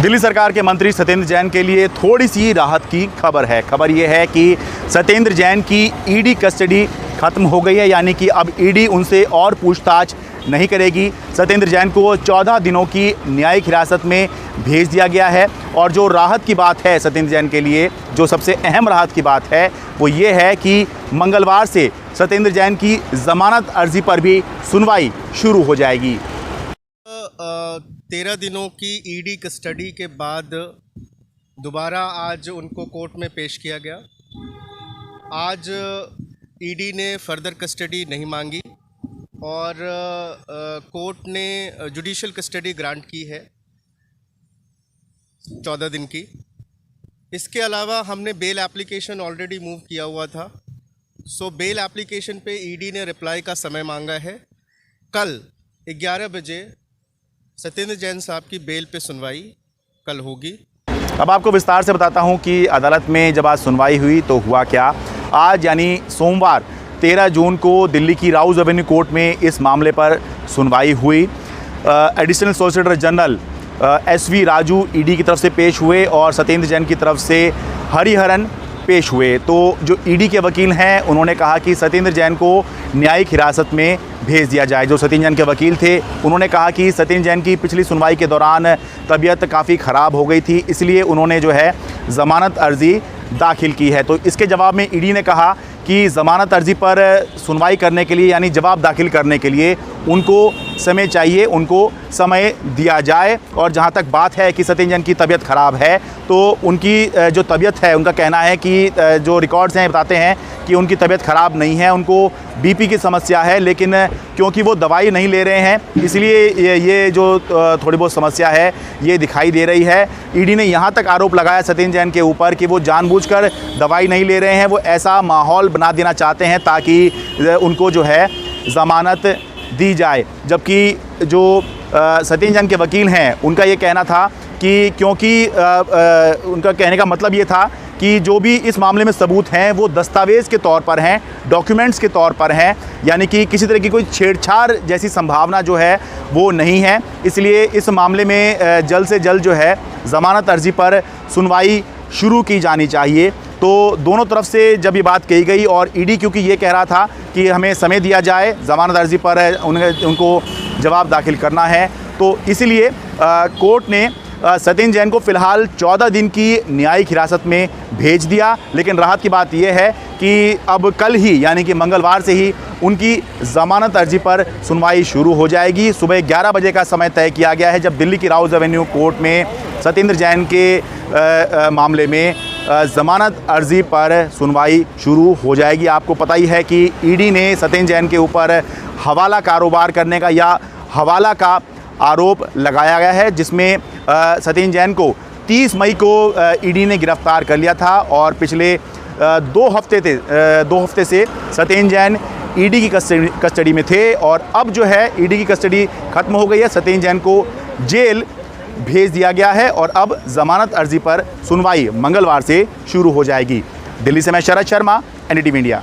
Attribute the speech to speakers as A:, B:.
A: दिल्ली सरकार के मंत्री सत्येंद्र जैन के लिए थोड़ी सी राहत की खबर है। खबर यह है कि सत्येंद्र जैन की ईडी कस्टडी खत्म हो गई है, यानी कि अब ईडी उनसे और पूछताछ नहीं करेगी। सत्येंद्र जैन को 14 दिनों की न्यायिक हिरासत में भेज दिया गया है। और जो राहत की बात है सत्येंद्र जैन के लिए, जो सबसे अहम राहत की बात है वो ये है कि मंगलवार से सत्येंद्र जैन की ज़मानत अर्जी पर भी सुनवाई शुरू हो जाएगी।
B: 13 दिनों की ईडी कस्टडी के बाद दोबारा आज उनको कोर्ट में पेश किया गया। आज ईडी ने फर्दर कस्टडी नहीं मांगी और कोर्ट ने जुडिशियल कस्टडी ग्रांट की है 14 दिन की। इसके अलावा हमने बेल एप्लीकेशन ऑलरेडी मूव किया हुआ था। सो बेल एप्लीकेशन पे ईडी ने रिप्लाई का समय मांगा है। कल 11 बजे सत्येंद्र जैन साहब की बेल पे सुनवाई कल होगी।
A: अब आपको विस्तार से बताता हूं कि अदालत में जब आज सुनवाई हुई तो हुआ क्या। आज यानी सोमवार 13 जून को दिल्ली की राउज एवेन्यू कोर्ट में इस मामले पर सुनवाई हुई। Additional solicitor general SV Raju ED की तरफ से पेश हुए और सत्येंद्र जैन की तरफ से हरिहरन पेश हुए। तो जो ईडी के वकील हैं उन्होंने कहा कि सत्येंद्र जैन को न्यायिक हिरासत में भेज दिया जाए। जो सत्येंद्र जैन के वकील थे उन्होंने कहा कि सत्येंद्र जैन की पिछली सुनवाई के दौरान तबीयत काफ़ी ख़राब हो गई थी, इसलिए उन्होंने जो है ज़मानत अर्जी दाखिल की है। तो इसके जवाब में ईडी ने कहा कि ज़मानत अर्जी पर सुनवाई करने के लिए यानी जवाब दाखिल करने के लिए उनको समय चाहिए, उनको समय दिया जाए। और जहां तक बात है कि सत्येंद्र जैन की तबीयत ख़राब है, तो उनकी जो तबीयत है, उनका कहना है कि जो रिकॉर्ड्स हैं बताते हैं कि उनकी तबीयत ख़राब नहीं है, उनको BP की समस्या है, लेकिन क्योंकि वो दवाई नहीं ले रहे हैं इसलिए ये जो थोड़ी बहुत समस्या है ये दिखाई दे रही है। ईडी ने यहाँ तक आरोप लगाया सत्येंद्र जैन के ऊपर कि वो जानबूझकर दवाई नहीं ले रहे हैं, वो ऐसा माहौल बना देना चाहते हैं ताकि उनको जो है ज़मानत दी जाए। जबकि जो सत्येंद्र जैन के वकील हैं उनका ये कहना था कि क्योंकि उनका कहने का मतलब ये था कि जो भी इस मामले में सबूत हैं वो दस्तावेज़ के तौर पर हैं, डॉक्यूमेंट्स के तौर पर हैं, यानी कि किसी तरह की कोई छेड़छाड़ जैसी संभावना जो है वो नहीं है। इसलिए इस मामले में जल्द से जल्द जो है ज़मानत अर्जी पर सुनवाई शुरू की जानी चाहिए। तो दोनों तरफ से जब ये बात कही गई और ईडी क्योंकि ये कह रहा था कि हमें समय दिया जाए, ज़मानत अर्जी पर उनको जवाब दाखिल करना है, तो इसलिए कोर्ट ने सत्येंद्र जैन को फ़िलहाल 14 दिन की न्यायिक हिरासत में भेज दिया। लेकिन राहत की बात यह है कि अब कल ही यानी कि मंगलवार से ही उनकी ज़मानत अर्जी पर सुनवाई शुरू हो जाएगी। सुबह 11 बजे का समय तय किया गया है जब दिल्ली की राउज एवेन्यू कोर्ट में सत्येंद्र जैन के मामले में ज़मानत अर्जी पर सुनवाई शुरू हो जाएगी। आपको पता ही है कि ईडी ने सत्येंद्र जैन के ऊपर हवाला कारोबार करने का या हवाला का आरोप लगाया गया है, जिसमें सत्येंद्र जैन को 30 मई को ईडी ने गिरफ्तार कर लिया था और पिछले 2 हफ्ते से सत्येंद्र जैन ईडी की कस्टडी में थे। और अब जो है ईडी की कस्टडी खत्म हो गई है, सत्येंद्र जैन को जेल भेज दिया गया है और अब ज़मानत अर्जी पर सुनवाई मंगलवार से शुरू हो जाएगी। दिल्ली से मैं शरद शर्मा, NDTV इंडिया।